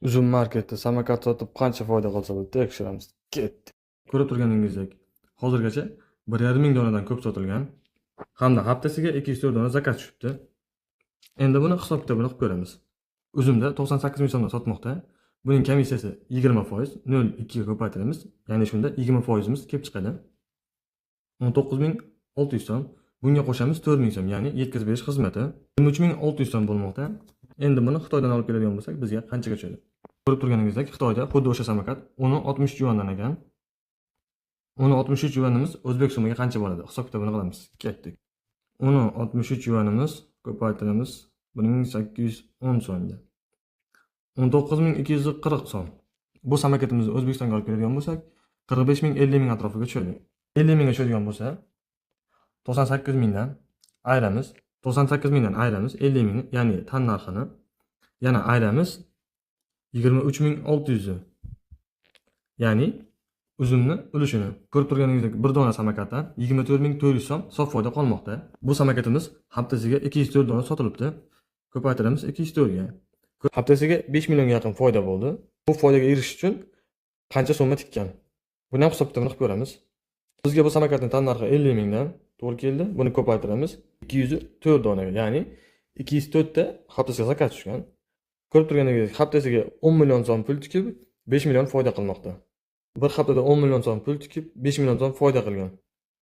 Uzum marketda samokat sotib qancha foyda qilsa bo'ladi tekshiramiz. Ketdi. Ko'rib turganingizdek, hozirgacha 1,5 ming donadan ko'p sotilgan hamda haftasiga 204 dona zakaz tushibdi. Endi buni hisob-kitobini qilib ko'ramiz. Uzumda 98 ming so'mdan sotmoqda. Buning komissiyasi 20%, 0,2 ga ko'paytiramiz. Ya'ni shunda 20% imiz kelib chiqadi. 19.600 so'm. Bunga qo'shamiz 4 ming so'm, ya'ni yetkazib berish xizmati 23.600 so'm bo'lmoqda. Endi buni Xitoydan olib keladigan bo'lsak, bizga qanchaga tushadi? Ko'rib turganingizdek, Xitoyda xuddi o'sha samokat uni 60 yuandan ekan. Uni 63 yuanimiz o'zbek so'miga qancha bo'ladi? Hisob-kitobini qilamiz. Ketdik. Uni 63 yuanimiz ko'paytiramiz 1810 so'mga. 19.240 so'm. Bu samokatimizni O'zbekistonga olib keladigan bo'lsak, 45 ming 50 ming atrofiga tushadi. 50 mingga tushadigan bo'lsa, 98 mingdan ayiramiz. 98 mingdan ayiramiz 50 mingni, ya'ni tan narxini. Yana ayiramiz 23.600 ni. Ya'ni uzumni ulushini. Ko'rib turganingizdek, bir dona samokatdan 24.400 so'm sof foyda qolmoqda. Bu samokatimiz haftasiga 204 dona sotilibdi. Ko'paytiramiz 204 ga. Haftasiga 5 millionga yaqin foyda bo'ldi. Bu foydaga erishish uchun qancha so'mma tikkan? Buni ham hisob-kitobini qilib ko'ramiz. Bizga bu samokatning tan narxi 50 mingdan to'g'ri keldi. Buni ko'paytiramiz 204 donaga, ya'ni 204 ta haftasiga zakaz tushgan. Ko'rib turganingizdek, haftasiga 10 million so'm pul tikib, 5 million foyda qilmoqda. Bir haftada 10 million so'm pul tikib, 5 million so'm foyda qilgan.